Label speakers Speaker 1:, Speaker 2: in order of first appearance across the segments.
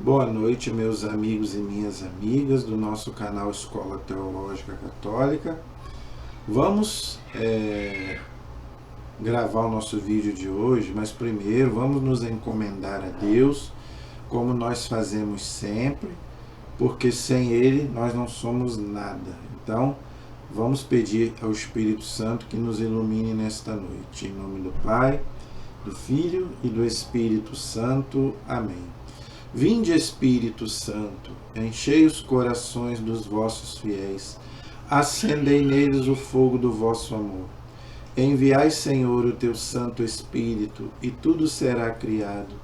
Speaker 1: Boa noite, meus amigos e minhas amigas do nosso canal Escola Teológica Católica. Vamos gravar o nosso vídeo de hoje, mas primeiro vamos nos encomendar a Deus, como nós fazemos sempre, porque sem Ele nós não somos nada. Então, vamos pedir ao Espírito Santo que nos ilumine nesta noite. Em nome do Pai, do Filho e do Espírito Santo. Amém. Vinde, Espírito Santo, enchei os corações dos vossos fiéis, acendei neles o fogo do vosso amor. Enviai, Senhor, o teu Santo Espírito, e tudo será criado,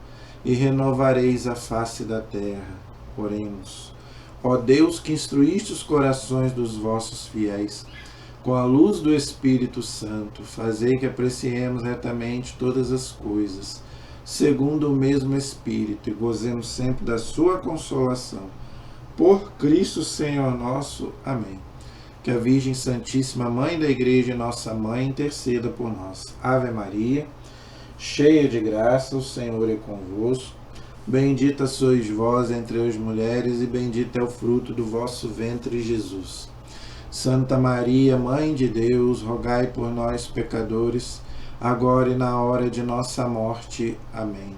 Speaker 1: e renovareis a face da terra. Oremos. Ó Deus, que instruíste os corações dos vossos fiéis, com a luz do Espírito Santo, fazei que apreciemos retamente todas as coisas, segundo o mesmo Espírito, e gozemos sempre da sua consolação. Por Cristo Senhor nosso. Amém. Que a Virgem Santíssima, Mãe da Igreja e nossa Mãe, interceda por nós. Ave Maria, cheia de graça, o Senhor é convosco. Bendita sois vós entre as mulheres, e bendito é o fruto do vosso ventre, Jesus. Santa Maria, Mãe de Deus, rogai por nós, pecadores, agora e na hora de nossa morte. Amém.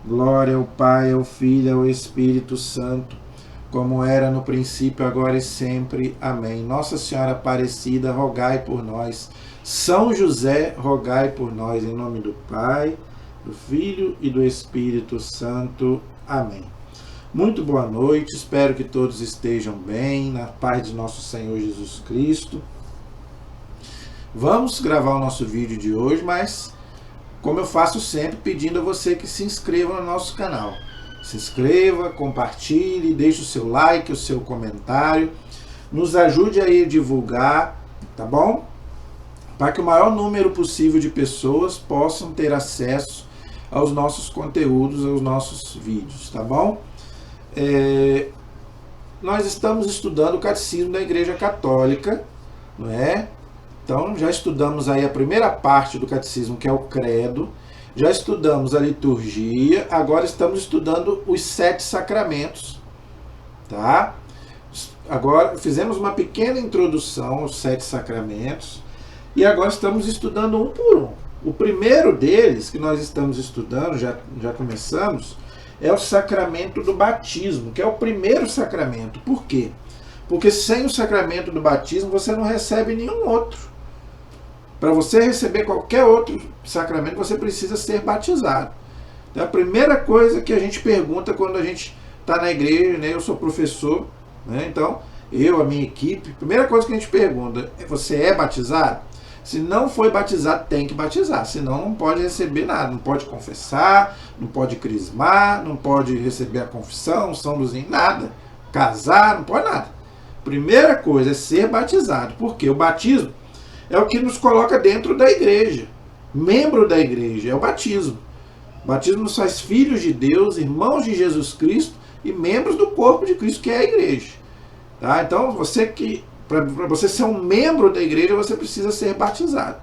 Speaker 1: Glória ao Pai, ao Filho e ao Espírito Santo, como era no princípio, agora e sempre. Amém. Nossa Senhora Aparecida, rogai por nós. São José, rogai por nós. Em nome do Pai, do Filho e do Espírito Santo. Amém. Muito boa noite, espero que todos estejam bem, na paz de nosso Senhor Jesus Cristo. Vamos gravar o nosso vídeo de hoje, mas como eu faço sempre, pedindo a você que se inscreva no nosso canal. Se inscreva, compartilhe, deixe o seu like, o seu comentário. Nos ajude aí a divulgar, tá bom? Para que o maior número possível de pessoas possam ter acesso aos nossos conteúdos, aos nossos vídeos, tá bom? Nós estamos estudando o Catecismo da Igreja Católica, não é? Então, já estudamos aí a primeira parte do catecismo, que é o credo. Já estudamos a liturgia. Agora estamos estudando os 7 sacramentos. Tá? Agora fizemos uma pequena introdução aos 7 sacramentos. E agora estamos estudando um por um. O primeiro deles, que nós estamos estudando, já começamos, é o sacramento do batismo, que é o primeiro sacramento. Por quê? Porque sem o sacramento do batismo você não recebe nenhum outro. Para você receber qualquer outro sacramento, você precisa ser batizado. Então, a primeira coisa que a gente pergunta quando a gente está na igreja, né? Eu sou professor, né? Então, a minha equipe, a primeira coisa que a gente pergunta é: você é batizado? Se não foi batizado, tem que batizar, senão não pode receber nada, não pode confessar, não pode crismar, não pode receber a confissão, São Luzinho, nada, casar, não pode nada. Primeira coisa é ser batizado, porque o batismo é o que nos coloca dentro da igreja. Membro da igreja é o batismo. O batismo nos faz filhos de Deus, irmãos de Jesus Cristo e membros do corpo de Cristo, que é a igreja. Tá? Então, para você ser um membro da igreja, você precisa ser batizado.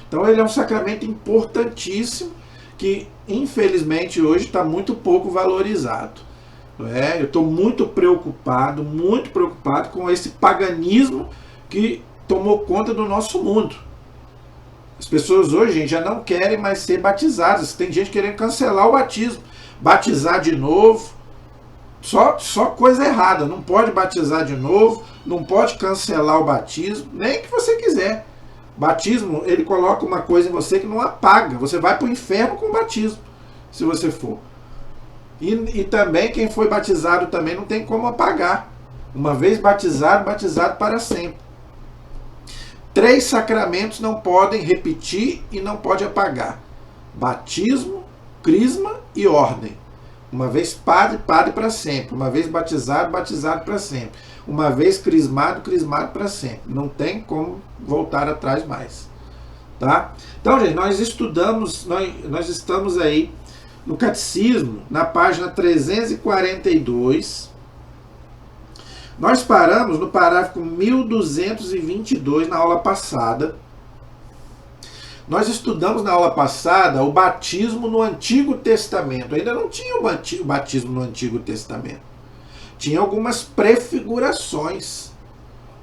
Speaker 1: Então, ele é um sacramento importantíssimo que, infelizmente, hoje está muito pouco valorizado. Não é? Eu estou muito preocupado com esse paganismo que tomou conta do nosso mundo. As pessoas hoje, gente, já não querem mais ser batizadas. Tem gente querendo cancelar o batismo, batizar de novo. Só coisa errada. Não pode batizar de novo, não pode cancelar o batismo, nem que você quiser. Batismo, ele coloca uma coisa em você que não apaga. Você vai para o inferno com o batismo, se você for. E também quem foi batizado também não tem como apagar. Uma vez batizado, batizado para sempre. 3 sacramentos não podem repetir e não pode apagar: batismo, crisma e ordem. Uma vez padre, padre para sempre. Uma vez batizado, batizado para sempre. Uma vez crismado, crismado para sempre. Não tem como voltar atrás mais. Tá? Então, gente, nós estamos aí no Catecismo, na página 342. Nós paramos no parágrafo 1222 na aula passada. Nós estudamos na aula passada o batismo no Antigo Testamento. Ainda não tinha o batismo no Antigo Testamento. Tinha algumas prefigurações.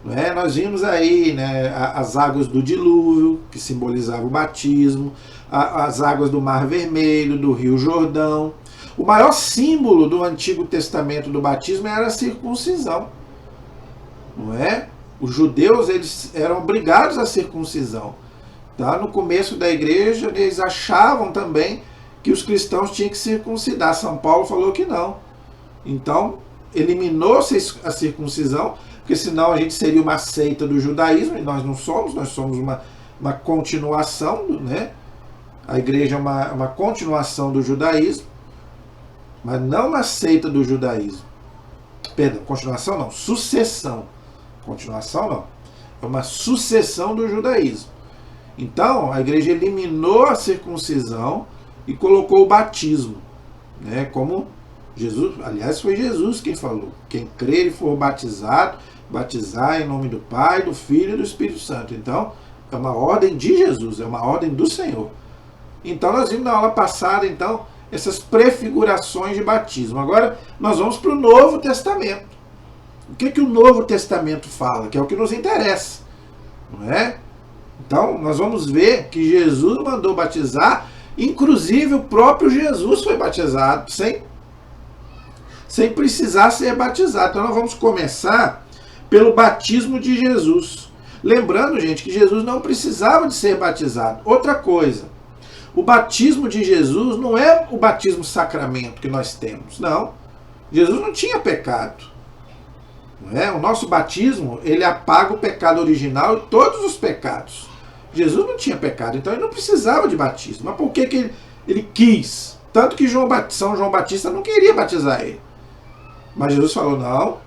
Speaker 1: Né? Nós vimos aí, né, as águas do dilúvio, que simbolizavam o batismo, as águas do Mar Vermelho, do Rio Jordão. O maior símbolo do Antigo Testamento do batismo era a circuncisão. Não é? Os judeus, eles eram obrigados à circuncisão. Tá? No começo da igreja, eles achavam também que os cristãos tinham que circuncidar. São Paulo falou que não. Então, eliminou-se a circuncisão, porque senão a gente seria uma seita do judaísmo, e nós não somos, nós somos uma continuação, né? A igreja é uma continuação do judaísmo, mas não uma seita do judaísmo. Perdão, continuação não, sucessão. Continuação não, é uma sucessão do judaísmo. Então, a igreja eliminou a circuncisão e colocou o batismo, né? Como Jesus, aliás, foi Jesus quem falou: quem crer e for batizado, batizar em nome do Pai, do Filho e do Espírito Santo. Então, é uma ordem de Jesus, é uma ordem do Senhor. Então, nós vimos na aula passada, então, essas prefigurações de batismo. Agora, nós vamos para o Novo Testamento. O que o Novo Testamento fala? Que é o que nos interessa, não é? Então, nós vamos ver que Jesus mandou batizar, inclusive o próprio Jesus foi batizado, sem precisar ser batizado. Então, nós vamos começar pelo batismo de Jesus. Lembrando, gente, que Jesus não precisava de ser batizado. Outra coisa, o batismo de Jesus não é o batismo sacramento que nós temos, não. Jesus não tinha pecado. Não é? O nosso batismo, ele apaga o pecado original e todos os pecados. Jesus não tinha pecado, então ele não precisava de batismo. Mas por que ele quis? Tanto que São João Batista não queria batizar ele. Mas Jesus falou: não,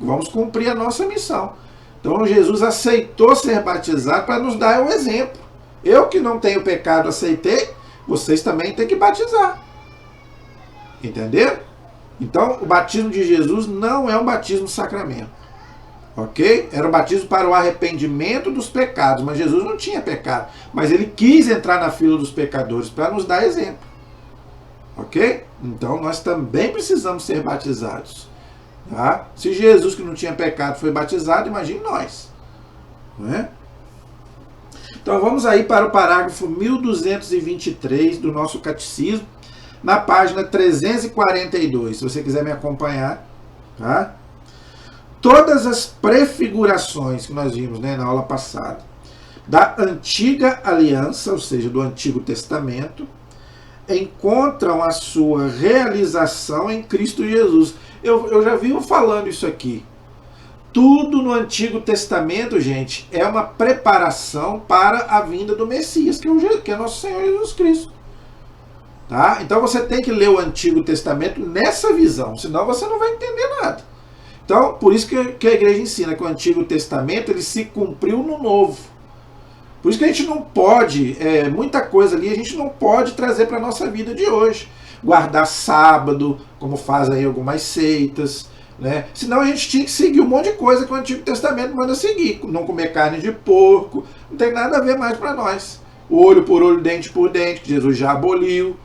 Speaker 1: vamos cumprir a nossa missão. Então Jesus aceitou ser batizado para nos dar o exemplo. Eu que não tenho pecado aceitei, vocês também têm que batizar. Entenderam? Então o batismo de Jesus não é um batismo sacramento. Ok? Era um batismo para o arrependimento dos pecados, mas Jesus não tinha pecado. Mas ele quis entrar na fila dos pecadores para nos dar exemplo. Ok? Então nós também precisamos ser batizados. Tá? Se Jesus, que não tinha pecado, foi batizado, imagine nós. Não é? Então vamos aí para o parágrafo 1223 do nosso catecismo, na página 342, se você quiser me acompanhar. Tá? Todas as prefigurações que nós vimos, né, na aula passada, da antiga aliança, ou seja, do Antigo Testamento, encontram a sua realização em Cristo Jesus. Eu já vi falando isso aqui. Tudo no Antigo Testamento, gente, é uma preparação para a vinda do Messias, que é nosso Senhor Jesus Cristo. Tá? Então você tem que ler o Antigo Testamento nessa visão, senão você não vai entender nada. Então, por isso que a igreja ensina que o Antigo Testamento ele se cumpriu no Novo. Por isso que a gente não pode, muita coisa ali a gente não pode trazer para a nossa vida de hoje. Guardar sábado, como fazem aí algumas seitas, né? Senão a gente tinha que seguir um monte de coisa que o Antigo Testamento manda seguir. Não comer carne de porco, não tem nada a ver mais para nós. Olho por olho, dente por dente, que Jesus já aboliu.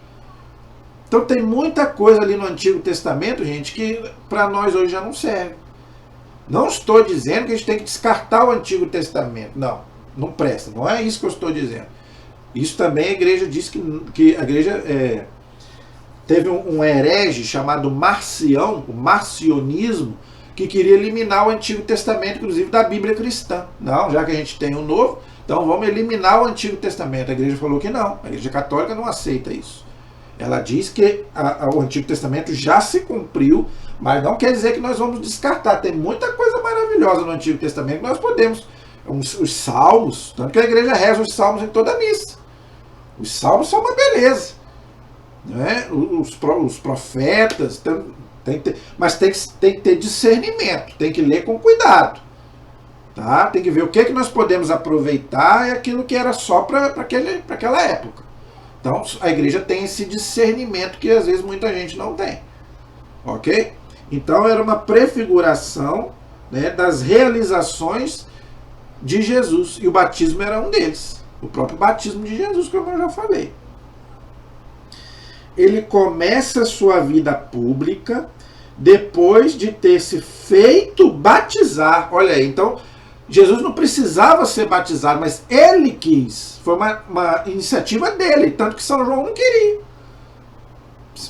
Speaker 1: Então tem muita coisa ali no Antigo Testamento, gente, que para nós hoje já não serve. Não estou dizendo que a gente tem que descartar o Antigo Testamento. Não, não presta. Não é isso que eu estou dizendo. Isso também a igreja diz que a igreja teve um herege chamado Marcião, o marcionismo, que queria eliminar o Antigo Testamento, inclusive da Bíblia cristã. Não, já que a gente tem o Novo, então vamos eliminar o Antigo Testamento. A igreja falou que não. A igreja católica não aceita isso. Ela diz que o Antigo Testamento já se cumpriu, mas não quer dizer que nós vamos descartar. Tem muita coisa maravilhosa no Antigo Testamento que nós podemos. Os salmos, tanto que a igreja reza os salmos em toda a missa. Os salmos são uma beleza. Né? Os profetas, mas tem que ter discernimento, tem que ler com cuidado. Tá? Tem que ver o que nós podemos aproveitar e aquilo que era só para aquela época. Então a igreja tem esse discernimento que às vezes muita gente não tem. Ok? Então era uma prefiguração, né, das realizações de Jesus. E o batismo era um deles. O próprio batismo de Jesus, como eu já falei. Ele começa a sua vida pública depois de ter se feito batizar. Olha aí, então Jesus não precisava ser batizado, mas ele quis. Foi uma iniciativa dele, tanto que São João não queria.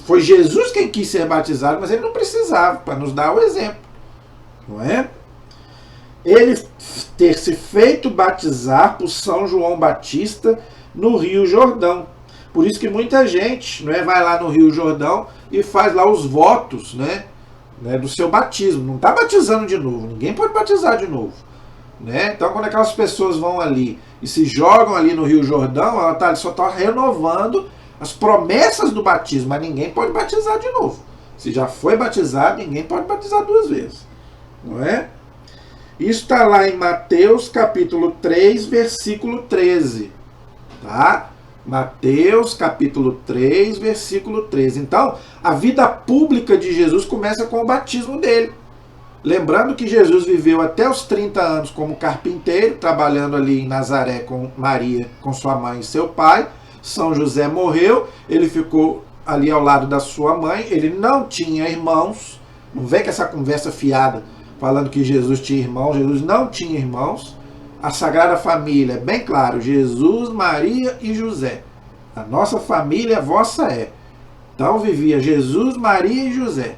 Speaker 1: Foi Jesus quem quis ser batizado, mas ele não precisava, para nos dar o exemplo. Não é? Ele ter se feito batizar por São João Batista no Rio Jordão. Por isso que muita gente, né, vai lá no Rio Jordão e faz lá os votos, né, do seu batismo. Não está batizando de novo, ninguém pode batizar de novo. Né? Então, quando aquelas pessoas vão ali e se jogam ali no Rio Jordão, ela só está renovando as promessas do batismo, mas ninguém pode batizar de novo. Se já foi batizado, ninguém pode batizar duas vezes. Não é? Isso está lá em Mateus capítulo 3, versículo 13. Tá? Mateus capítulo 3, versículo 13. Então, a vida pública de Jesus começa com o batismo dele. Lembrando que Jesus viveu até os 30 anos como carpinteiro, trabalhando ali em Nazaré com Maria, com sua mãe e seu pai. São José morreu, ele ficou ali ao lado da sua mãe, ele não tinha irmãos. Não vem com essa conversa fiada falando que Jesus tinha irmãos. Jesus não tinha irmãos. A Sagrada Família é bem claro: Jesus, Maria e José. A nossa família vossa é. Então vivia Jesus, Maria e José.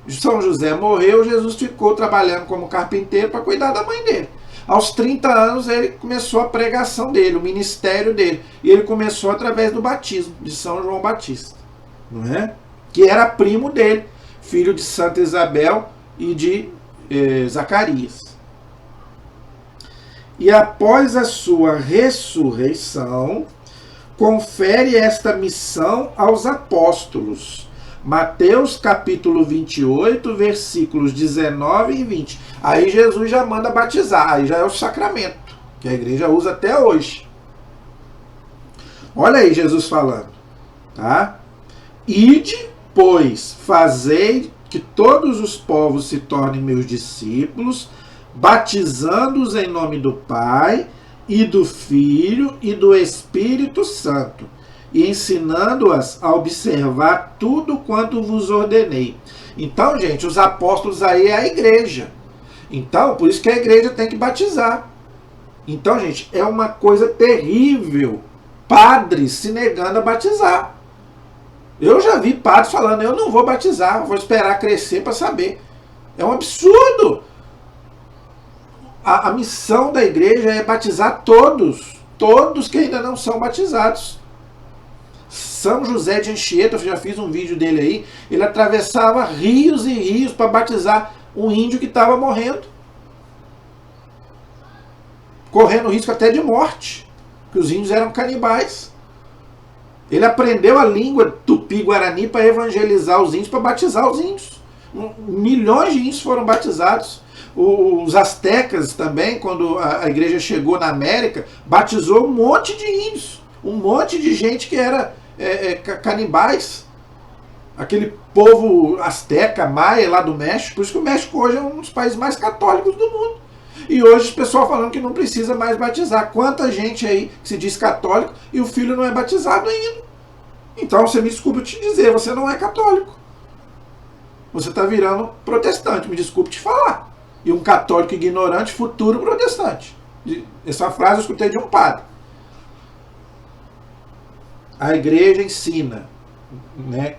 Speaker 1: São José morreu, Jesus ficou trabalhando como carpinteiro para cuidar da mãe dele. Aos 30 anos ele começou a pregação dele, o ministério dele. E ele começou através do batismo de São João Batista, não é? Que era primo dele, filho de Santa Isabel e de Zacarias. E após a sua ressurreição, confere esta missão aos apóstolos. Mateus capítulo 28, versículos 19 e 20. Aí Jesus já manda batizar, aí já é o sacramento, que a igreja usa até hoje. Olha aí Jesus falando, tá? Ide, pois, fazei que todos os povos se tornem meus discípulos, batizando-os em nome do Pai, e do Filho, e do Espírito Santo, e ensinando-as a observar tudo quanto vos ordenei. Então, gente, os apóstolos aí é a igreja. Então, por isso que a igreja tem que batizar. Então, gente, é uma coisa terrível padres se negando a batizar. Eu já vi padres falando: eu não vou batizar, vou esperar crescer para saber. É um absurdo. A missão da igreja é batizar todos que ainda não são batizados. São José de Anchieta, eu já fiz um vídeo dele aí, ele atravessava rios e rios para batizar um índio que estava morrendo, correndo risco até de morte, porque os índios eram canibais. Ele aprendeu a língua tupi-guarani para evangelizar os índios, para batizar os índios. Milhões de índios foram batizados. Os astecas também, quando a igreja chegou na América, batizou um monte de índios, um monte de gente que era canibais. Aquele povo asteca, maia lá do México. Por isso que o México hoje é um dos países mais católicos do mundo. E hoje o pessoal falando que não precisa mais batizar. Quanta gente aí que se diz católico e o filho não é batizado ainda. Então você me desculpe te dizer, você não é católico. Você está virando protestante, me desculpe te falar. E um católico ignorante, futuro protestante. Essa frase eu escutei de um padre. A igreja ensina, né?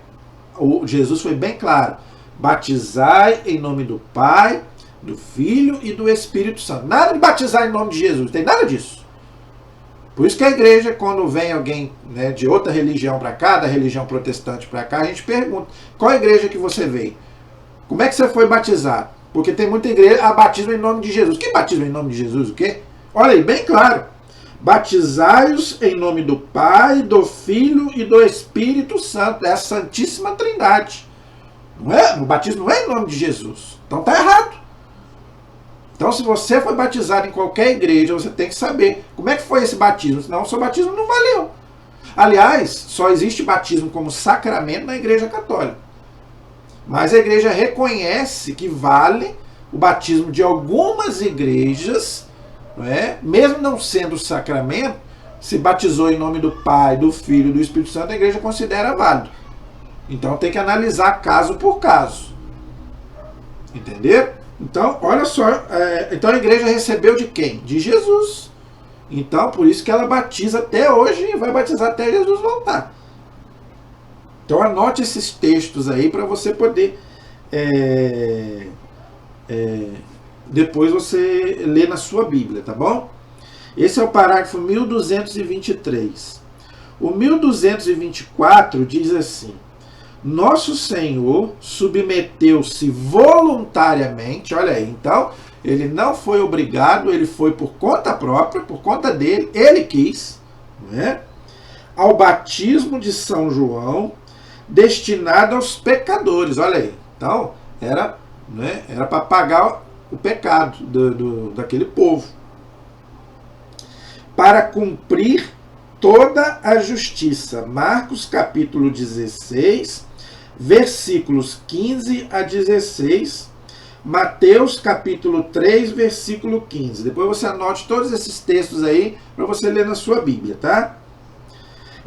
Speaker 1: Jesus foi bem claro: batizai em nome do Pai, do Filho e do Espírito Santo. Nada de batizar em nome de Jesus, não tem nada disso. Por isso que a igreja, quando vem alguém, né, de outra religião para cá, da religião protestante para cá, a gente pergunta: qual igreja que você veio? Como é que você foi batizado? Porque tem muita igreja, batismo em nome de Jesus. Que batismo em nome de Jesus? O quê? Olha aí, bem claro: batizai-os em nome do Pai, do Filho e do Espírito Santo. É a Santíssima Trindade. Não é? O batismo não é em nome de Jesus. Então está errado. Então, se você foi batizado em qualquer igreja, você tem que saber como é que foi esse batismo. Senão o seu batismo não valeu. Aliás, só existe batismo como sacramento na igreja católica. Mas a igreja reconhece que vale o batismo de algumas igrejas, não é? Mesmo não sendo sacramento, se batizou em nome do Pai, do Filho e do Espírito Santo, a igreja considera válido. Então tem que analisar caso por caso. Entendeu? Então, olha só, então a igreja recebeu de quem? De Jesus. Então, por isso que ela batiza até hoje e vai batizar até Jesus voltar. Então anote esses textos aí para você poder depois você ler na sua Bíblia, tá bom? Esse é o parágrafo 1223. O 1224 diz assim: Nosso Senhor submeteu-se voluntariamente, olha aí, então, ele não foi obrigado, ele foi por conta própria, por conta dele, ele quis, né, ao batismo de São João, destinado aos pecadores, olha aí. Então, era para pagar o pecado daquele povo, para cumprir toda a justiça. Marcos capítulo 16, versículos 15 a 16, Mateus capítulo 3, versículo 15. Depois você anote todos esses textos aí para você ler na sua Bíblia, tá?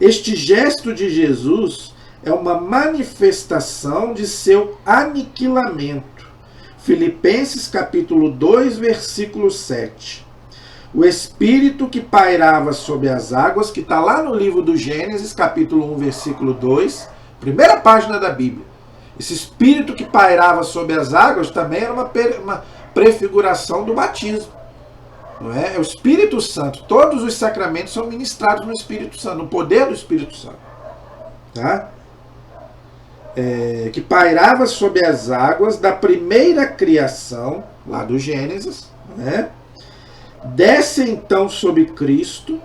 Speaker 1: Este gesto de Jesus é uma manifestação de seu aniquilamento. Filipenses capítulo 2, versículo 7. O Espírito que pairava sobre as águas, que está lá no livro do Gênesis, capítulo 1, versículo 2, primeira página da Bíblia. Esse Espírito que pairava sobre as águas também era uma prefiguração do batismo. Não é? É o Espírito Santo. Todos os sacramentos são ministrados no Espírito Santo, no poder do Espírito Santo. Tá? Que pairava sobre as águas da primeira criação, lá do Gênesis, né? Desce então sobre Cristo,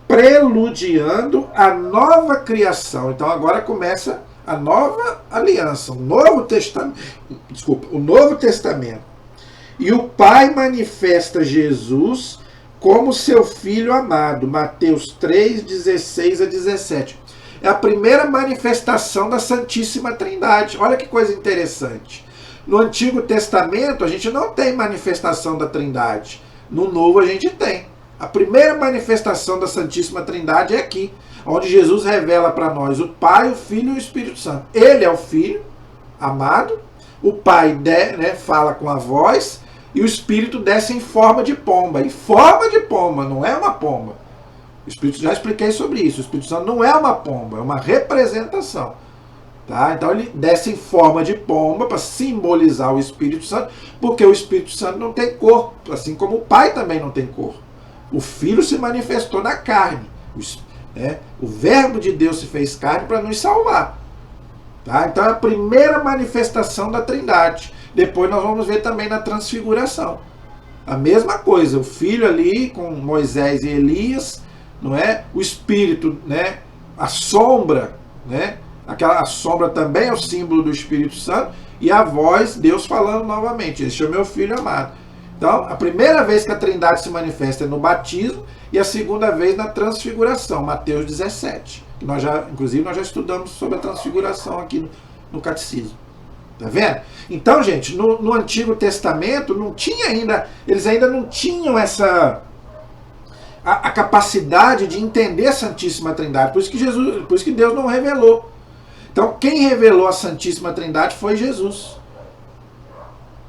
Speaker 1: preludiando a nova criação. Então agora começa a nova aliança, o Novo Testamento. E o Pai manifesta Jesus como seu Filho amado. Mateus 3, 16 a 17. É a primeira manifestação da Santíssima Trindade. Olha que coisa interessante. No Antigo Testamento, a gente não tem manifestação da Trindade. No Novo, a gente tem. A primeira manifestação da Santíssima Trindade é aqui, onde Jesus revela para nós o Pai, o Filho e o Espírito Santo. Ele é o Filho amado, o Pai fala com a voz, e o Espírito desce em forma de pomba. Em forma de pomba, não é uma pomba. O Espírito, já expliquei sobre isso. O Espírito Santo não é uma pomba, é uma representação. Tá? Então ele desce em forma de pomba para simbolizar o Espírito Santo, porque o Espírito Santo não tem corpo, assim como o Pai também não tem corpo. O Filho se manifestou na carne. O Verbo de Deus se fez carne para nos salvar. Tá? Então é a primeira manifestação da Trindade. Depois nós vamos ver também na transfiguração. A mesma coisa, o Filho ali com Moisés e Elias, não é? O Espírito, né? A sombra, né? A sombra também é o símbolo do Espírito Santo, e a voz, Deus falando novamente: este é o meu Filho amado. Então, a primeira vez que a Trindade se manifesta é no batismo, e a segunda vez na transfiguração, Mateus 17. Que inclusive nós já estudamos sobre a transfiguração aqui no Catecismo. Tá vendo? Então, gente, no Antigo Testamento não tinha ainda, eles ainda não tinham a capacidade de entender a Santíssima Trindade. Por isso que Deus não revelou. Então, quem revelou a Santíssima Trindade foi Jesus.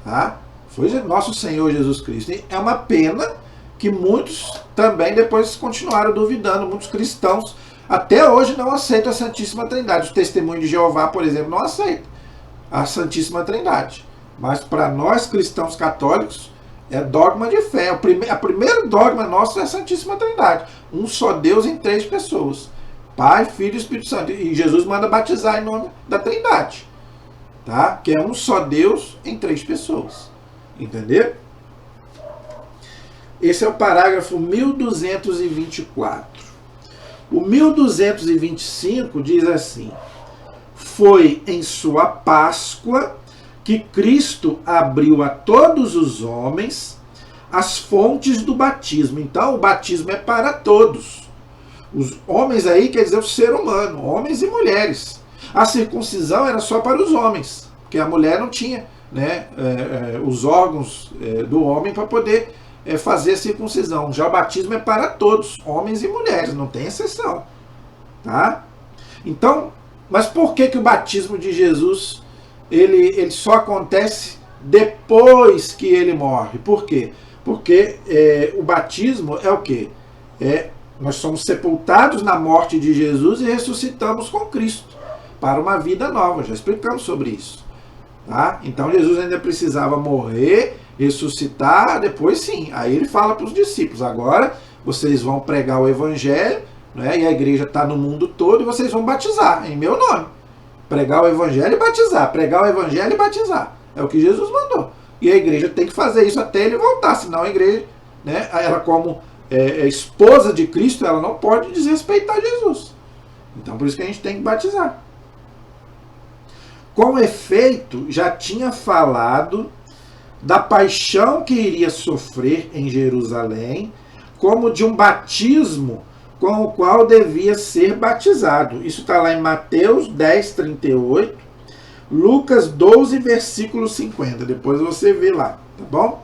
Speaker 1: Tá? Foi nosso Senhor Jesus Cristo. E é uma pena que muitos também depois continuaram duvidando. Muitos cristãos até hoje não aceitam a Santíssima Trindade. O Testemunho de Jeová, por exemplo, não aceita a Santíssima Trindade. Mas para nós cristãos católicos é dogma de fé. A primeiro dogma nosso é a Santíssima Trindade. Um só Deus em três pessoas. Pai, Filho e Espírito Santo. E Jesus manda batizar em nome da Trindade. Tá? Que é um só Deus em três pessoas. Entendeu? Esse é o parágrafo 1224. O 1225 diz assim: foi em sua Páscoa que Cristo abriu a todos os homens as fontes do batismo. Então o batismo é para todos. Os homens aí quer dizer o ser humano, homens e mulheres. A circuncisão era só para os homens, porque a mulher não tinha, né, os órgãos do homem para poder fazer a circuncisão. Já o batismo é para todos, homens e mulheres, não tem exceção. Tá? Então, mas por que o batismo de Jesus ele só acontece depois que ele morre? Por quê? Porque o batismo é o quê? Nós somos sepultados na morte de Jesus e ressuscitamos com Cristo para uma vida nova. Já explicamos sobre isso. Tá? Então Jesus ainda precisava morrer, ressuscitar, depois sim. Aí ele fala para os discípulos, agora vocês vão pregar o evangelho, né? E a igreja está no mundo todo e vocês vão batizar em meu nome. Pregar o evangelho e batizar, pregar o evangelho e batizar. É o que Jesus mandou. E a igreja tem que fazer isso até ele voltar, senão a igreja, né, ela como esposa de Cristo, ela não pode desrespeitar Jesus. Então por isso que a gente tem que batizar. Com efeito, já tinha falado da paixão que iria sofrer em Jerusalém, como de um batismo com o qual devia ser batizado. Isso está lá em Mateus 10, 38, Lucas 12, versículo 50. Depois você vê lá, tá bom?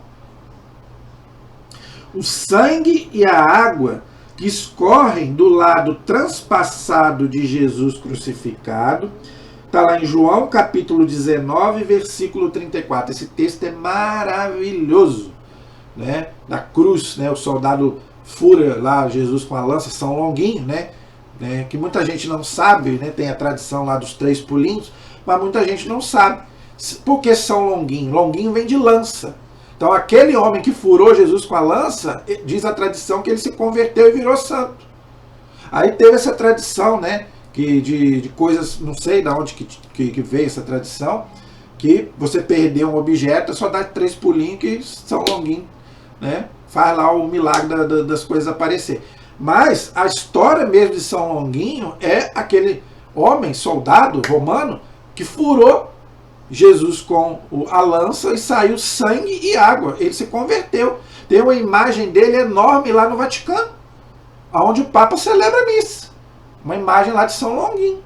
Speaker 1: O sangue e a água que escorrem do lado transpassado de Jesus crucificado, está lá em João capítulo 19, versículo 34. Esse texto é maravilhoso, né? Da cruz, né? O soldado fura lá Jesus com a lança, São Longuinho, né? Que muita gente não sabe, né? Tem a tradição lá dos 3 pulinhos, mas muita gente não sabe. Por que São Longuinho? Longuinho vem de lança. Então aquele homem que furou Jesus com a lança, diz a tradição que ele se converteu e virou santo. Aí teve essa tradição, né? De coisas, não sei de onde que veio essa tradição, que você perdeu um objeto, só dá 3 pulinhos que São Longuinho, né, faz lá o milagre das coisas aparecer. Mas a história mesmo de São Longuinho é aquele homem, soldado romano, que furou Jesus com a lança e saiu sangue e água. Ele se converteu. Tem uma imagem dele enorme lá no Vaticano, onde o Papa celebra a missa. Uma imagem lá de São Longuinho.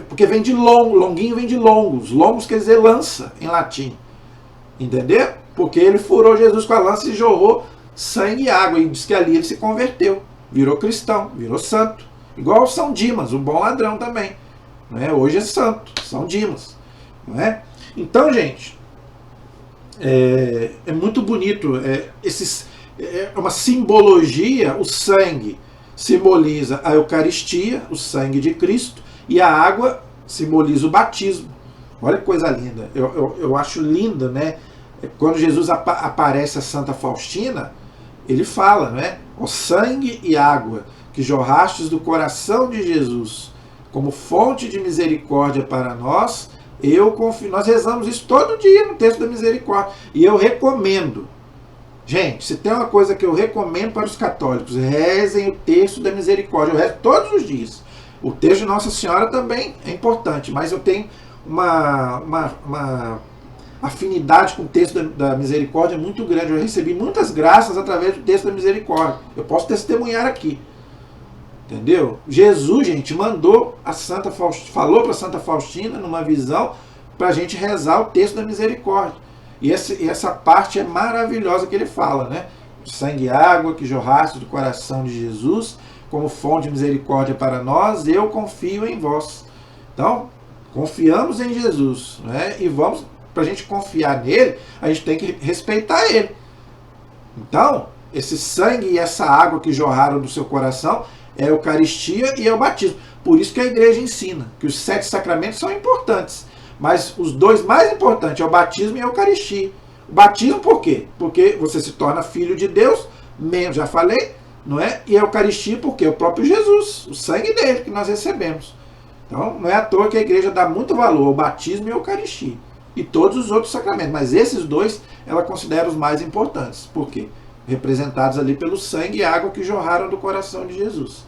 Speaker 1: Porque vem de longo, Longuinho vem de longos. Longos quer dizer lança em latim. Entendeu? Porque ele furou Jesus com a lança e jorrou sangue e água. E diz que ali ele se converteu. Virou cristão, virou santo. Igual São Dimas, o bom ladrão também. Não é? Hoje é santo, São Dimas. Não é? Então, gente, é muito bonito. É uma simbologia, o sangue simboliza a Eucaristia, o sangue de Cristo, e a água simboliza o batismo. Olha que coisa linda. Eu acho linda, né? Quando Jesus aparece a Santa Faustina, ele fala, né? O sangue e água que jorrastes do coração de Jesus como fonte de misericórdia para nós, eu confio. Nós rezamos isso todo dia no texto da misericórdia. E eu recomendo. Gente, se tem uma coisa que eu recomendo para os católicos, rezem o texto da misericórdia. Eu rezo todos os dias. O texto de Nossa Senhora também é importante, mas eu tenho uma afinidade com o texto da misericórdia muito grande. Eu recebi muitas graças através do texto da misericórdia. Eu posso testemunhar aqui. Entendeu? Jesus, gente, mandou falou para Santa Faustina, numa visão, para a gente rezar o texto da misericórdia. E essa parte é maravilhosa que ele fala, né? Sangue e água que jorraste do coração de Jesus, como fonte de misericórdia para nós, eu confio em vós. Então, confiamos em Jesus, né? E vamos, para a gente confiar nele, a gente tem que respeitar ele. Então, esse sangue e essa água que jorraram do seu coração é a Eucaristia e é o batismo. Por isso que a igreja ensina que os 7 sacramentos são importantes. Mas os 2 mais importantes é o batismo e a Eucaristia. O batismo por quê? Porque você se torna filho de Deus, já falei, não é? E a Eucaristia porque é o próprio Jesus, o sangue dele que nós recebemos. Então não é à toa que a igreja dá muito valor ao batismo e à Eucaristia. E todos os outros sacramentos. Mas esses 2 ela considera os mais importantes. Por quê? Representados ali pelo sangue e água que jorraram do coração de Jesus.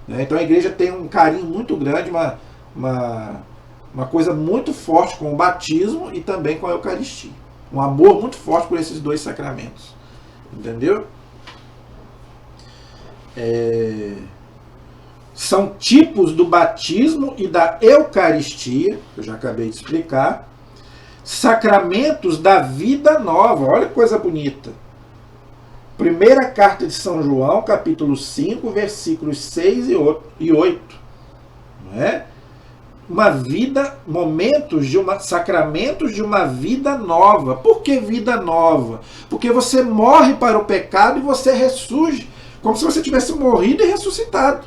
Speaker 1: Então a igreja tem um carinho muito grande, uma coisa muito forte com o batismo e também com a Eucaristia. Um amor muito forte por esses 2 sacramentos. Entendeu? São tipos do batismo e da Eucaristia, que eu já acabei de explicar. Sacramentos da vida nova. Olha que coisa bonita. Primeira carta de São João, capítulo 5, versículos 6 e 8. Não é? Uma vida, sacramentos de uma vida nova. Por que vida nova? Porque você morre para o pecado e você ressurge, como se você tivesse morrido e ressuscitado.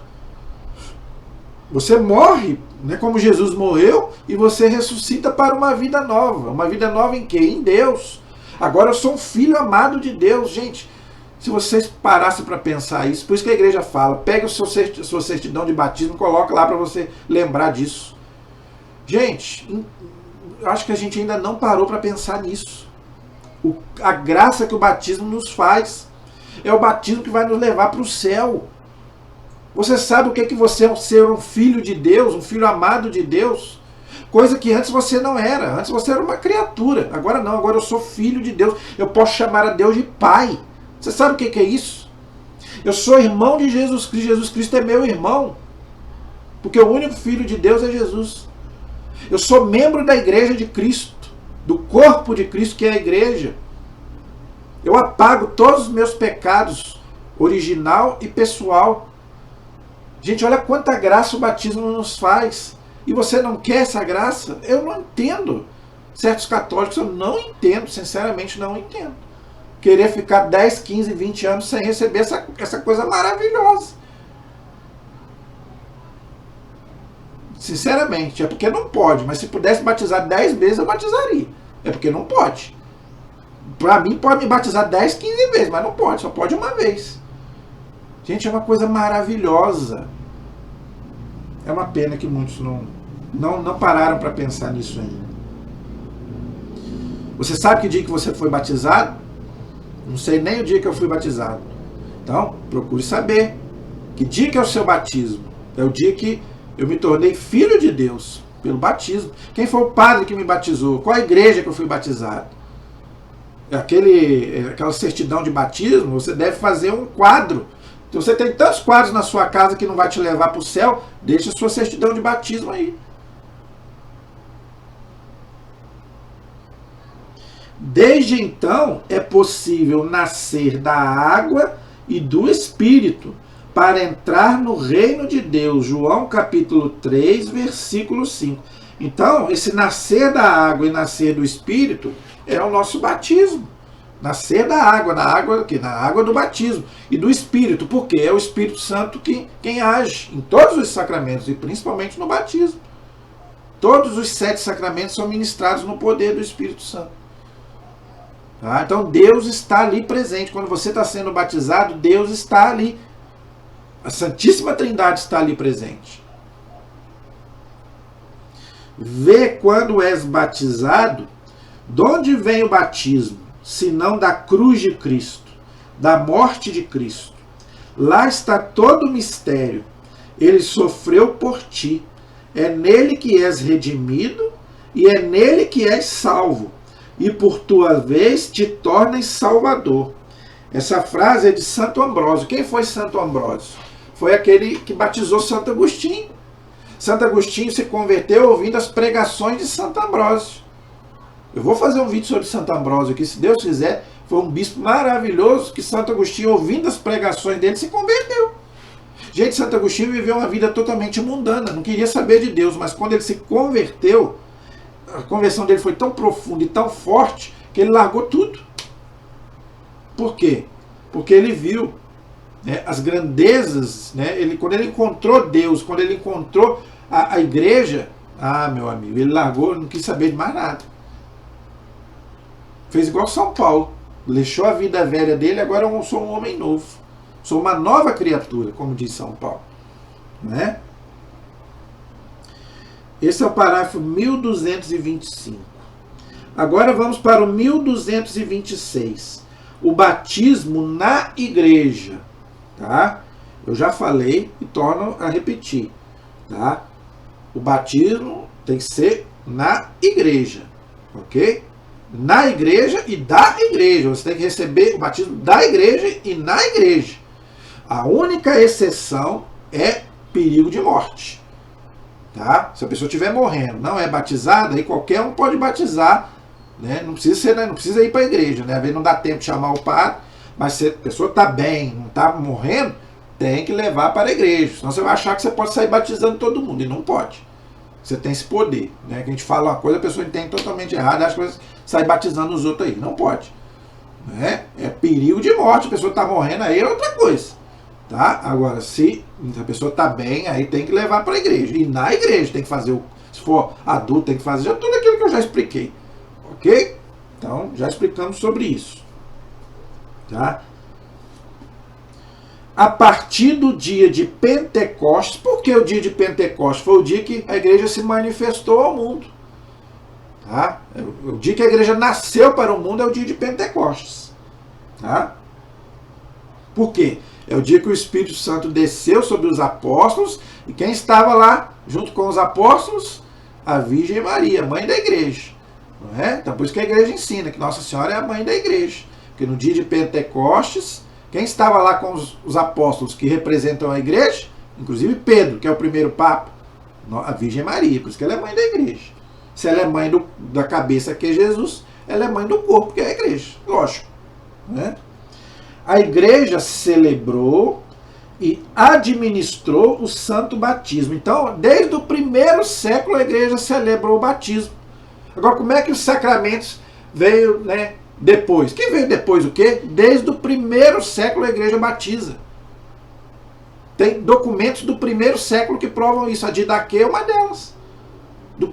Speaker 1: Você morre, né, como Jesus morreu, e você ressuscita para uma vida nova. Uma vida nova em quê? Em Deus. Agora eu sou um filho amado de Deus. Gente, se vocês parassem para pensar isso, por isso que a igreja fala, pega a sua certidão de batismo e coloca lá para você lembrar disso. Gente, eu acho que a gente ainda não parou para pensar nisso. A graça que o batismo nos faz é o batismo que vai nos levar para o céu. Você sabe o que é que você é ser um filho de Deus, um filho amado de Deus? Coisa que antes você não era. Antes você era uma criatura. Agora não, agora eu sou filho de Deus. Eu posso chamar a Deus de Pai. Você sabe o que é isso? Eu sou irmão de Jesus Cristo. Jesus Cristo é meu irmão. Porque o único filho de Deus é Jesus. Eu sou membro da igreja de Cristo. Do corpo de Cristo, que é a igreja. Eu apago todos os meus pecados, original e pessoal. Gente, olha quanta graça o batismo nos faz. E você não quer essa graça? Eu não entendo. Certos católicos eu não entendo, sinceramente não entendo. Querer ficar 10, 15, 20 anos sem receber essa coisa maravilhosa. Sinceramente, é porque não pode. Mas se pudesse batizar 10 vezes, eu batizaria. É porque não pode. Para mim pode me batizar 10, 15 vezes, mas não pode, só pode uma vez. Gente, é uma coisa maravilhosa. É uma pena que muitos não pararam para pensar nisso ainda. Você sabe que dia que você foi batizado? Não sei nem o dia que eu fui batizado. Então, procure saber. Que dia que é o seu batismo? É o dia que eu me tornei filho de Deus, pelo batismo. Quem foi o padre que me batizou? Qual a igreja que eu fui batizado? Aquela certidão de batismo, você deve fazer um quadro. Então, você tem tantos quadros na sua casa que não vai te levar para o céu, deixa a sua certidão de batismo aí. Desde então, é possível nascer da água e do Espírito para entrar no reino de Deus. João capítulo 3, versículo 5. Então, esse nascer da água e nascer do Espírito é o nosso batismo. Nascer da água, na água do batismo e do Espírito, porque é o Espírito Santo quem age em todos os sacramentos e principalmente no batismo. Todos os 7 sacramentos são ministrados no poder do Espírito Santo. Tá? Então Deus está ali presente. Quando você está sendo batizado, Deus está ali. A Santíssima Trindade está ali presente. Vê quando és batizado, de onde vem o batismo? Senão da cruz de Cristo, da morte de Cristo. Lá está todo o mistério. Ele sofreu por ti. É nele que és redimido e é nele que és salvo. E por tua vez te tornas salvador. Essa frase é de Santo Ambrósio. Quem foi Santo Ambrósio? Foi aquele que batizou Santo Agostinho. Santo Agostinho se converteu ouvindo as pregações de Santo Ambrósio. Eu vou fazer um vídeo sobre Santo Ambrósio aqui, se Deus quiser. Foi um bispo maravilhoso que Santo Agostinho, ouvindo as pregações dele, se converteu. Gente, Santo Agostinho viveu uma vida totalmente mundana, não queria saber de Deus, mas quando ele se converteu, a conversão dele foi tão profunda e tão forte que ele largou tudo. Por quê? Porque ele viu, né, as grandezas, né, quando ele encontrou Deus, quando ele encontrou a igreja, meu amigo, ele largou, não quis saber de mais nada. Fez igual São Paulo, deixou a vida velha dele, agora eu sou um homem novo. Sou uma nova criatura, como diz São Paulo. Né? Esse é o parágrafo 1225. Agora vamos para o 1226. O batismo na igreja. Tá? Eu já falei e torno a repetir. Tá? O batismo tem que ser na igreja. Ok? Na igreja e da igreja. Você tem que receber o batismo da igreja e na igreja. A única exceção é perigo de morte. Tá? Se a pessoa estiver morrendo, não é batizada, aí qualquer um pode batizar. Né? Não precisa ir para a igreja. Né? Às vezes não dá tempo de chamar o padre. Mas se a pessoa está bem, não está morrendo, tem que levar para a igreja. Senão você vai achar que você pode sair batizando todo mundo. E não pode. Você tem esse poder. Né? Que a gente fala uma coisa, a pessoa entende totalmente errado, acha que vai sair batizando os outros aí. Não pode. Né? É perigo de morte. A pessoa está morrendo aí é outra coisa. Tá? Agora, se a pessoa está bem, aí tem que levar para a igreja. E na igreja tem que fazer, se for adulto, tem que fazer tudo aquilo que eu já expliquei. Ok? Então, já explicamos sobre isso. Tá? A partir do dia de Pentecostes, por que o dia de Pentecostes? Foi o dia que a igreja se manifestou ao mundo. Tá? O dia que a igreja nasceu para o mundo é o dia de Pentecostes. Tá? Por quê? É o dia que o Espírito Santo desceu sobre os apóstolos, e quem estava lá junto com os apóstolos? A Virgem Maria, mãe da igreja. Não é? Então por isso que a igreja ensina que Nossa Senhora é a mãe da igreja. Porque no dia de Pentecostes, quem estava lá com os apóstolos que representam a igreja? Inclusive Pedro, que é o primeiro papa, a Virgem Maria, por isso que ela é mãe da igreja. Se ela é mãe da cabeça, que é Jesus, ela é mãe do corpo, que é a igreja. Lógico. Né? A igreja celebrou e administrou o santo batismo. Então, desde o primeiro século, a igreja celebrou o batismo. Agora, como é que os sacramentos veio, né, depois? Quem veio depois o quê? Desde o primeiro século a igreja batiza. Tem documentos do primeiro século que provam isso. A Didaquê é uma delas. O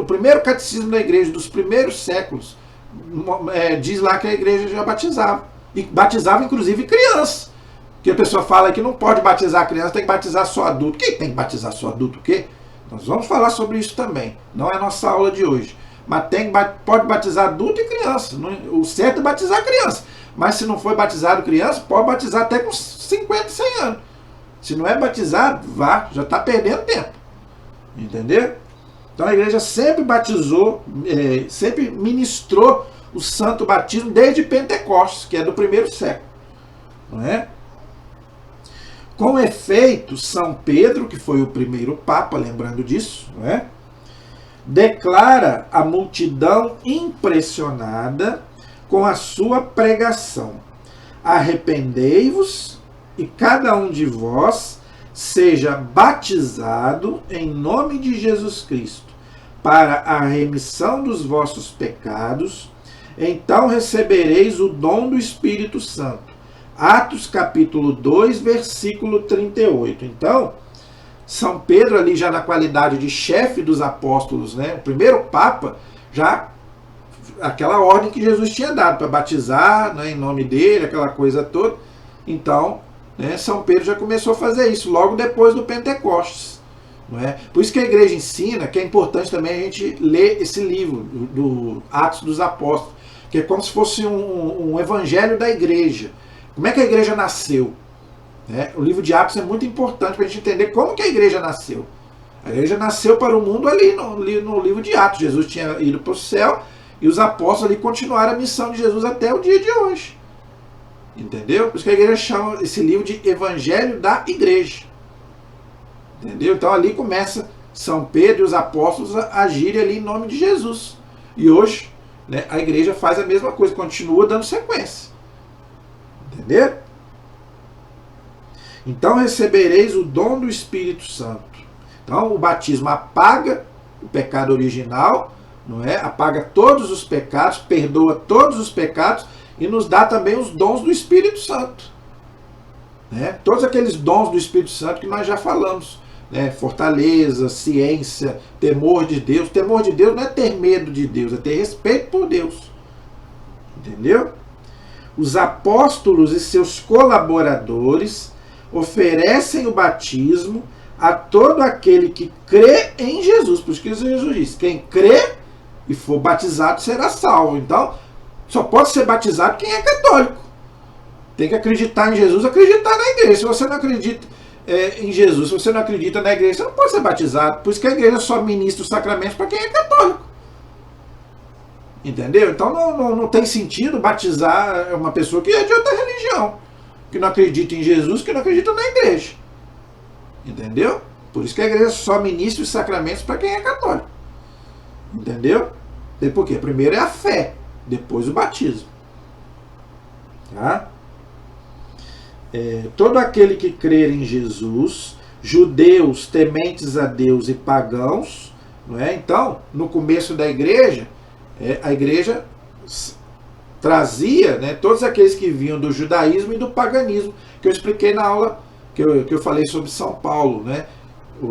Speaker 1: primeiro catecismo da igreja, dos primeiros séculos, diz lá que a igreja já batizava. E batizava inclusive crianças. Porque a pessoa fala que não pode batizar criança, tem que batizar só adulto. Quem tem que batizar só adulto o quê? Nós vamos falar sobre isso também. Não é a nossa aula de hoje. Mas pode batizar adulto e criança. O certo é batizar criança. Mas se não for batizado criança, pode batizar até com 50, 100 anos. Se não é batizado, já está perdendo tempo. Entendeu? Então a igreja sempre batizou, sempre ministrou o santo batismo desde Pentecostes, que é do primeiro século. Não é? Com efeito, São Pedro, que foi o primeiro papa, lembrando disso, não é? Declara a multidão impressionada com a sua pregação: arrependei-vos e cada um de vós seja batizado em nome de Jesus Cristo para a remissão dos vossos pecados, então recebereis o dom do Espírito Santo. Atos capítulo 2, versículo 38. Então, São Pedro ali já na qualidade de chefe dos apóstolos, né, o primeiro papa, já aquela ordem que Jesus tinha dado para batizar, né, em nome dele, aquela coisa toda. Então, né, São Pedro já começou a fazer isso logo depois do Pentecostes. Não é? Por isso que a igreja ensina que é importante também a gente ler esse livro do Atos dos Apóstolos, que é como se fosse um evangelho da igreja. Como é que a igreja nasceu? O livro de Atos é muito importante para a gente entender como que a igreja nasceu. A igreja nasceu para o mundo ali no livro de Atos. Jesus tinha ido para o céu e os apóstolos ali continuaram a missão de Jesus até o dia de hoje. Entendeu? Por isso que a igreja chama esse livro de Evangelho da Igreja. Entendeu? Então ali começa São Pedro e os apóstolos a agirem ali em nome de Jesus. E hoje, né, a igreja faz a mesma coisa, continua dando sequência. Entendeu? Então recebereis o dom do Espírito Santo. Então o batismo apaga o pecado original, não é? Apaga todos os pecados, perdoa todos os pecados e nos dá também os dons do Espírito Santo. Né? Todos aqueles dons do Espírito Santo que nós já falamos. Né? Fortaleza, ciência, temor de Deus. Temor de Deus não é ter medo de Deus, é ter respeito por Deus. Entendeu? Os apóstolos e seus colaboradores oferecem o batismo a todo aquele que crê em Jesus. Por isso que Jesus diz: quem crê e for batizado será salvo. Então, só pode ser batizado quem é católico. Tem que acreditar em Jesus, acreditar na igreja. Se você não acredita em Jesus, se você não acredita na igreja, você não pode ser batizado. Por isso que a igreja só ministra os sacramentos para quem é católico. Entendeu? Então não tem sentido batizar uma pessoa que é de outra religião, que não acredita em Jesus, que não acredita na igreja. Entendeu? Por isso que a igreja só ministra os sacramentos para quem é católico. Entendeu? Por quê? Primeiro é a fé, depois o batismo. Tá? Todo aquele que crer em Jesus, judeus, tementes a Deus e pagãos, não é? Então, no começo da igreja, a igreja trazia, né, todos aqueles que vinham do judaísmo e do paganismo, que eu expliquei na aula que eu falei sobre São Paulo. Né?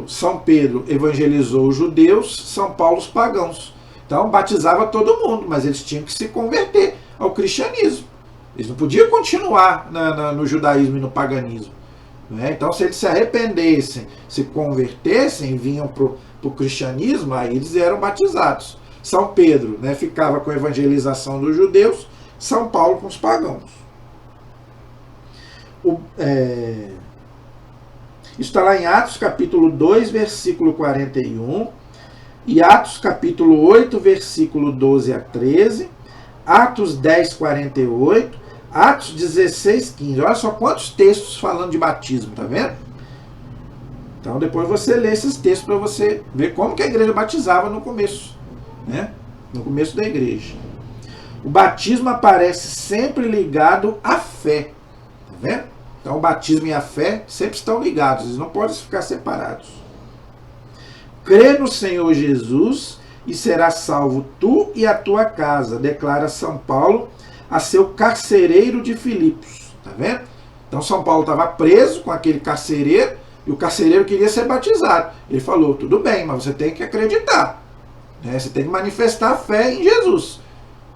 Speaker 1: São Pedro evangelizou os judeus, São Paulo os pagãos. Então batizava todo mundo, mas eles tinham que se converter ao cristianismo. Eles não podiam continuar no judaísmo e no paganismo. Né? Então, se eles se arrependessem, se convertessem, vinham para o cristianismo, aí eles eram batizados. São Pedro, né, ficava com a evangelização dos judeus, São Paulo com os pagãos. Isso está lá em Atos capítulo 2, versículo 41, e Atos capítulo 8, versículo 12 a 13, Atos 10, 48, Atos 16, 15. Olha só quantos textos falando de batismo, tá vendo? Então depois você lê esses textos para você ver como que a igreja batizava no começo, né? No começo da igreja. O batismo aparece sempre ligado à fé, tá vendo? Então o batismo e a fé sempre estão ligados, eles não podem ficar separados. Crê no Senhor Jesus e serás salvo tu e a tua casa, declara São Paulo a seu carcereiro de Filipos. Tá vendo? Então São Paulo estava preso com aquele carcereiro e o carcereiro queria ser batizado. Ele falou, tudo bem, mas você tem que acreditar. Né? Você tem que manifestar a fé em Jesus.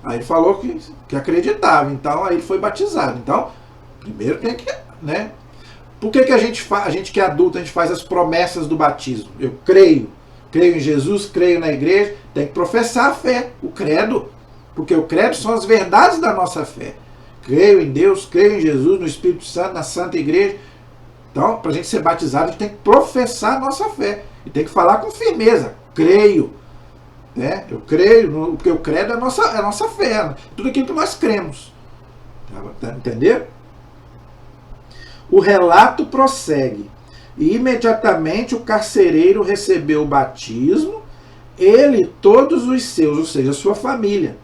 Speaker 1: Aí ele falou que acreditava, então aí ele foi batizado. Então, primeiro tem que... Né? Por que a gente que é adulto, a gente faz as promessas do batismo? Eu creio em Jesus, creio na igreja, tem que professar a fé, o credo, porque o credo são as verdades da nossa fé. Creio em Deus, creio em Jesus, no Espírito Santo, na Santa Igreja. Então, para a gente ser batizado, a gente tem que professar a nossa fé, e tem que falar com firmeza, creio. Né? Eu creio, porque o credo é a nossa fé, tudo aquilo que nós cremos. Entendeu? O relato prossegue. E imediatamente o carcereiro recebeu o batismo, ele e todos os seus, ou seja, a sua família.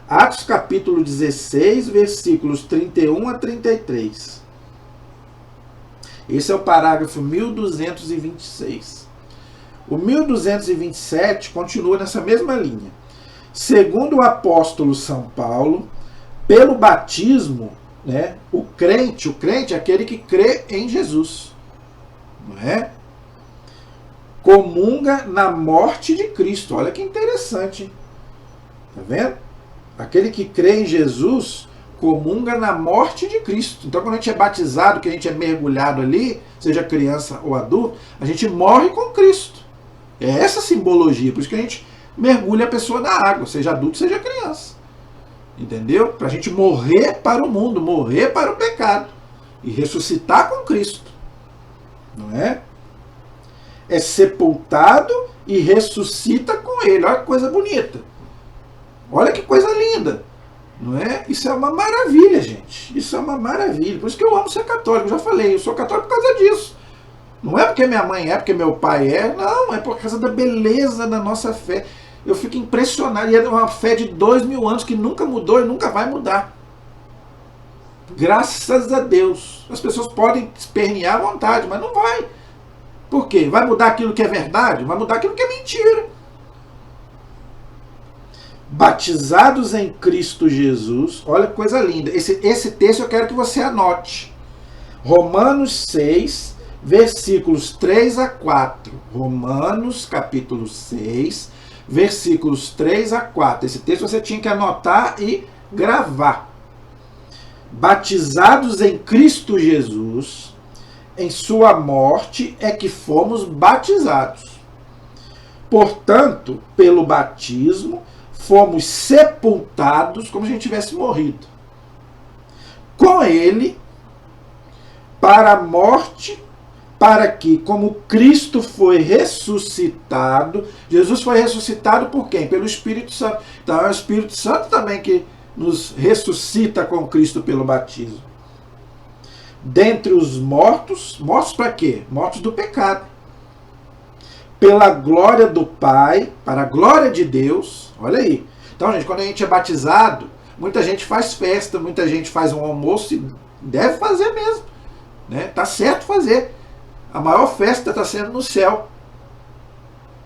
Speaker 1: Atos capítulo 16, versículos 31 a 33. Esse é o parágrafo 1226. O 1227 continua nessa mesma linha. Segundo o apóstolo São Paulo, pelo batismo, né, o crente é aquele que crê em Jesus, não é? Comunga na morte de Cristo. Olha que interessante, hein? Tá vendo? Aquele que crê em Jesus comunga na morte de Cristo. Então, quando a gente é batizado, que a gente é mergulhado ali, seja criança ou adulto, a gente morre com Cristo. É essa simbologia, por isso que a gente mergulha a pessoa na água, seja adulto, seja criança. Entendeu? Para a gente morrer para o mundo, morrer para o pecado e ressuscitar com Cristo. Não é? É sepultado e ressuscita com ele. Olha que coisa bonita. Olha que coisa linda. Não é? Isso é uma maravilha, gente. Isso é uma maravilha. Por isso que eu amo ser católico. Eu já falei, eu sou católico por causa disso. Não é porque minha mãe é, porque meu pai é. Não, é por causa da beleza da nossa fé. Eu fico impressionado. E é uma fé de 2000 anos que nunca mudou e nunca vai mudar. Graças a Deus. As pessoas podem espernear à vontade, mas não vai. Por quê? Vai mudar aquilo que é verdade? Vai mudar aquilo que é mentira. Batizados em Cristo Jesus. Olha que coisa linda. Esse texto eu quero que você anote. Romanos 6, versículos 3 a 4. Romanos capítulo 6, versículos 3 a 4. Esse texto você tinha que anotar e gravar. Batizados em Cristo Jesus, em sua morte é que fomos batizados. Portanto, pelo batismo, fomos sepultados como se a gente tivesse morrido com ele para a morte, para que, como Cristo foi ressuscitado, Jesus foi ressuscitado por quem? Pelo Espírito Santo. Então é o Espírito Santo também que nos ressuscita com Cristo pelo batismo. Dentre os mortos, mortos para quê? Mortos do pecado. Pela glória do Pai, para a glória de Deus. Olha aí. Então, gente, quando a gente é batizado, Muita gente faz festa, muita gente faz um almoço e deve fazer mesmo. Né? Tá certo fazer. A maior festa está sendo no céu.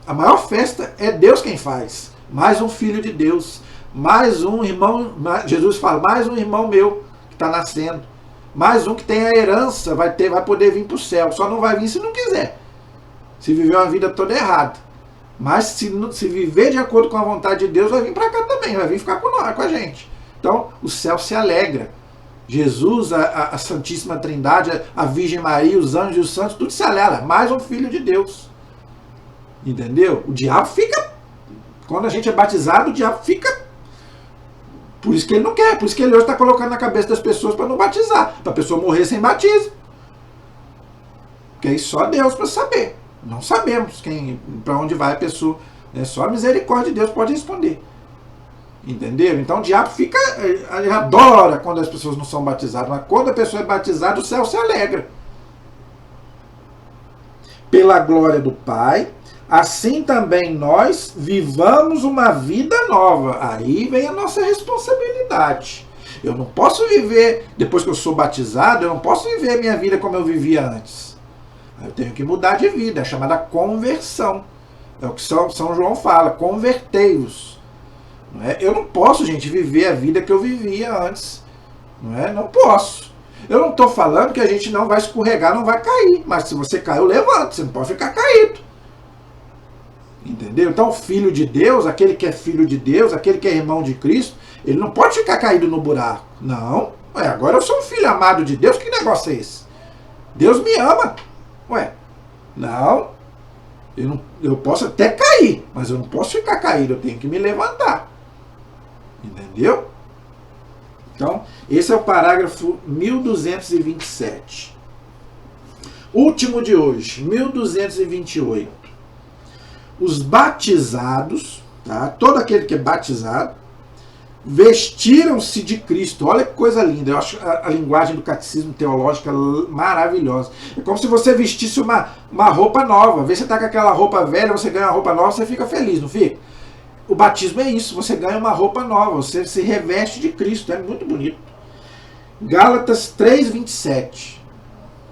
Speaker 1: A maior festa é Deus quem faz. Mais um filho de Deus. Mais um irmão. Jesus fala, mais um irmão meu que está nascendo. Mais um que tem a herança, vai poder vir para o céu. Só não vai vir se não quiser. Se viver uma vida toda errada. Mas se viver de acordo com a vontade de Deus, vai vir para cá também. Vai vir ficar com nós, com a gente. Então, o céu se alegra. Jesus, a Santíssima Trindade, a Virgem Maria, os anjos e os santos, tudo se alegra. Mais um filho de Deus. Entendeu? O diabo fica... Quando a gente é batizado, o diabo fica... Por isso que ele não quer. Por isso que ele hoje está colocando na cabeça das pessoas para não batizar. Para a pessoa morrer sem batismo. Porque aí só Deus para saber. Não sabemos para onde vai a pessoa. Só a misericórdia de Deus pode responder. Entendeu? Então o diabo fica... Ele adora quando as pessoas não são batizadas. Mas quando a pessoa é batizada, o céu se alegra. Pela glória do Pai, assim também nós vivamos uma vida nova. Aí vem a nossa responsabilidade. Eu não posso viver, depois que eu sou batizado, eu não posso viver a minha vida como eu vivia antes. Eu tenho que mudar de vida, é chamada conversão. É o que São João fala, convertei-vos. Eu não posso, gente, viver a vida que eu vivia antes. Não posso. Eu não estou falando que a gente não vai escorregar, não vai cair. Mas se você caiu, levanta, você não pode ficar caído. Entendeu? Então o filho de Deus, aquele que é filho de Deus, aquele que é irmão de Cristo, ele não pode ficar caído no buraco. Não. Agora eu sou um filho amado de Deus, que negócio é esse? Deus me ama. Não. Eu posso até cair, mas eu não posso ficar caído, eu tenho que me levantar. Entendeu? Então, esse é o parágrafo 1227. Último de hoje, 1228. Os batizados, tá? Todo aquele que é batizado, vestiram-se de Cristo. Olha que coisa linda. Eu acho a linguagem do catecismo teológica maravilhosa. É como se você vestisse uma roupa nova. Vê se você está com aquela roupa velha, você ganha uma roupa nova, você fica feliz, não fica? O batismo é isso. Você ganha uma roupa nova. Você se reveste de Cristo. É muito bonito. Gálatas 3:27.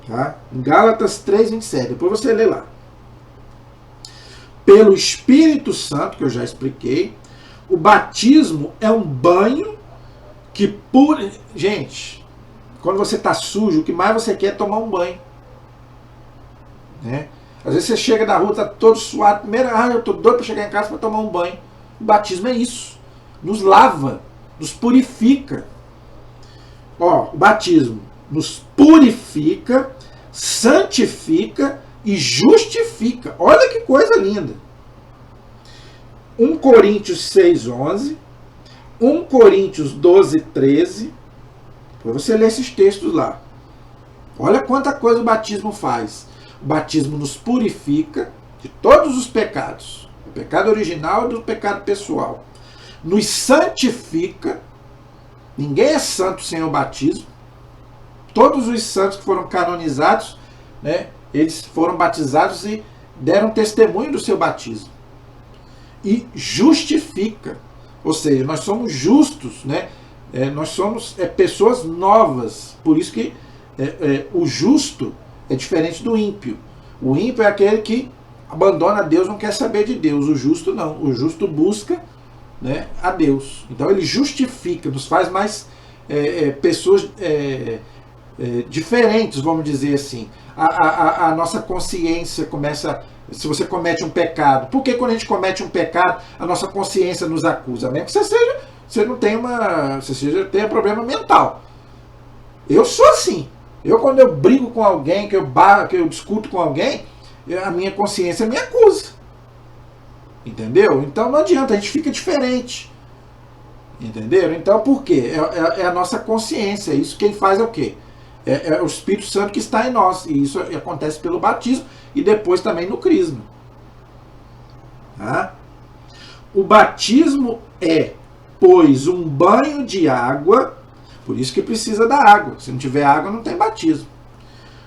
Speaker 1: Tá? Gálatas 3:27. Depois você lê lá. Pelo Espírito Santo, que eu já expliquei, o batismo é um banho que pura... Gente, quando você está sujo, o que mais você quer é tomar um banho. Às vezes você chega da rua, está todo suado. Primeiro, eu estou doido para chegar em casa para tomar um banho. O batismo é isso. Nos lava, nos purifica. O batismo nos purifica, santifica e justifica. Olha que coisa linda. 1 Coríntios 6:11, 1 Coríntios 12:13. Depois você lê esses textos lá. Olha quanta coisa o batismo faz. O batismo nos purifica de todos os pecados. Do pecado original e do pecado pessoal. Nos santifica. Ninguém é santo sem o batismo. Todos os santos que foram canonizados, eles foram batizados e deram testemunho do seu batismo. E justifica. Ou seja, nós somos justos, nós somos pessoas novas. Por isso que o justo é diferente do ímpio. O ímpio é aquele que abandona Deus, não quer saber de Deus. O justo não. O justo busca a Deus. Então ele justifica, nos faz mais pessoas diferentes, vamos dizer assim. A nossa consciência começa... Se você comete um pecado, por que quando a gente comete um pecado, a nossa consciência nos acusa? Mesmo que você não tenha tenha problema mental. Eu sou assim. Quando eu brigo com alguém, que eu discuto com alguém, a minha consciência me acusa. Entendeu? Então não adianta, a gente fica diferente. Entendeu? Então por quê? É a nossa consciência. Isso quem faz é o quê? É o Espírito Santo que está em nós. E isso acontece pelo batismo e depois também no crisma. Tá? O batismo é, pois, um banho de água, por isso que precisa da água. Se não tiver água, não tem batismo.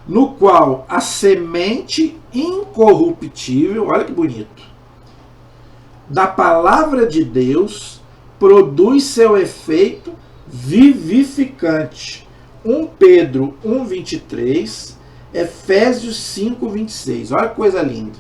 Speaker 1: No qual a semente incorruptível, olha que bonito, da palavra de Deus produz seu efeito vivificante. 1 Pedro 1:23, Efésios 5:26. Olha que coisa linda.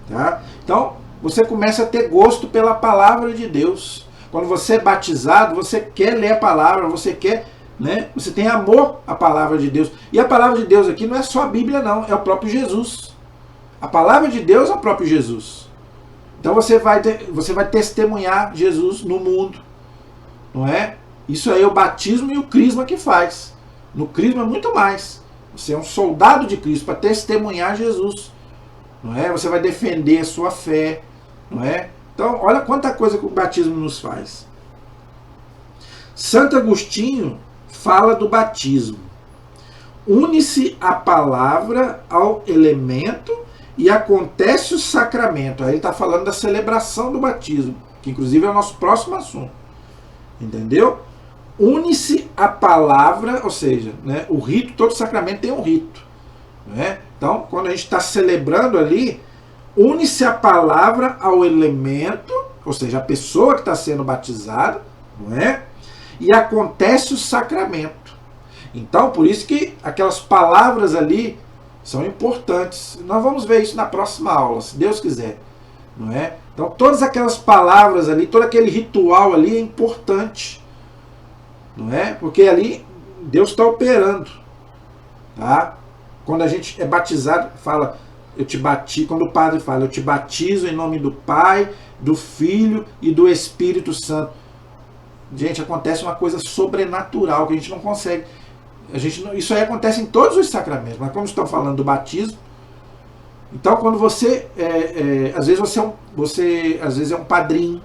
Speaker 1: Tá? Então, você começa a ter gosto pela palavra de Deus. Quando você é batizado, você quer ler a palavra, você quer, né? Você tem amor à palavra de Deus. E a palavra de Deus aqui não é só a Bíblia, não, é o próprio Jesus. A palavra de Deus é o próprio Jesus. Então você vai testemunhar Jesus no mundo, não é? Isso aí é o batismo e o crisma que faz. No crisma é muito mais. Você é um soldado de Cristo para testemunhar Jesus, não é? Você vai defender a sua fé, não é? Então, olha quanta coisa que o batismo nos faz. Santo Agostinho fala do batismo. Une-se a palavra ao elemento e acontece o sacramento. Aí ele está falando da celebração do batismo, que inclusive é o nosso próximo assunto. Entendeu? Une-se a palavra, ou seja, né, o rito, todo sacramento tem um rito. Né? Então, quando a gente está celebrando ali, une-se a palavra ao elemento, ou seja, a pessoa que está sendo batizada, não é? E acontece o sacramento. Então, por isso que aquelas palavras ali são importantes. Nós vamos ver isso na próxima aula, se Deus quiser. Não é? Então, todas aquelas palavras ali, todo aquele ritual ali é importante. Não é? Porque ali Deus está operando. Tá? Quando a gente é batizado, fala, eu te bati, quando o padre fala, eu te batizo em nome do Pai, do Filho e do Espírito Santo. Gente, acontece uma coisa sobrenatural que a gente não consegue. Isso aí acontece em todos os sacramentos, mas como estamos falando do batismo, então quando você, às vezes às vezes é um padrinho.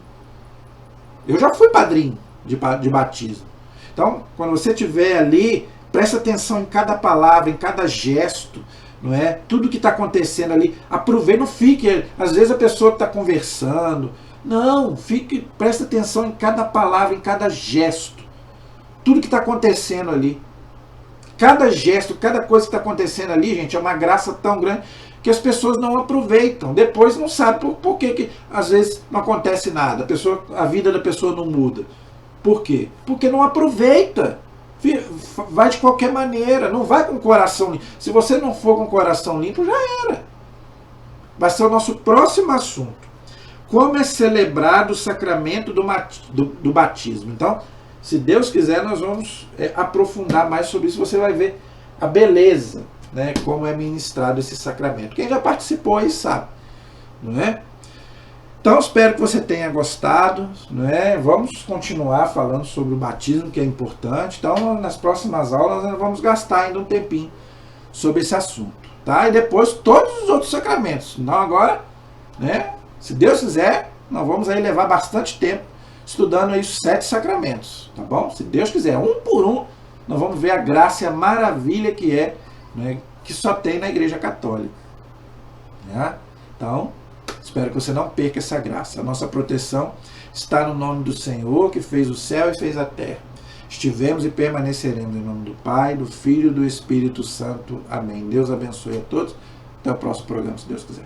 Speaker 1: Eu já fui padrinho de batismo. Então, quando você estiver ali, presta atenção em cada palavra, em cada gesto, não é? Tudo que está acontecendo ali, aproveite, não fique. Às vezes a pessoa está conversando, não, presta atenção em cada palavra, em cada gesto, tudo que está acontecendo ali. Cada gesto, cada coisa que está acontecendo ali, gente, é uma graça tão grande que as pessoas não aproveitam. Depois não sabem por que às vezes não acontece nada, a vida da pessoa não muda. Por quê? Porque não aproveita. Vai de qualquer maneira, não vai com o coração limpo. Se você não for com o coração limpo, já era. Vai ser o nosso próximo assunto. Como é celebrado o sacramento do batismo. Então, se Deus quiser, nós vamos aprofundar mais sobre isso. Você vai ver a beleza, né, como é ministrado esse sacramento. Quem já participou aí sabe, não é? Então, espero que você tenha gostado, né? Vamos continuar falando sobre o batismo, que é importante. Então, nas próximas aulas, nós vamos gastar ainda um tempinho sobre esse assunto, tá? E depois todos os outros sacramentos. Então, agora, né, se Deus quiser, nós vamos aí levar bastante tempo estudando aí os 7 sacramentos, tá bom? Se Deus quiser, um por um, nós vamos ver a graça e a maravilha que é, né, que só tem na Igreja Católica. Né? Então, espero que você não perca essa graça. A nossa proteção está no nome do Senhor, que fez o céu e fez a terra. Estivemos e permaneceremos em nome do Pai, do Filho e do Espírito Santo. Amém. Deus abençoe a todos. Até o próximo programa, se Deus quiser.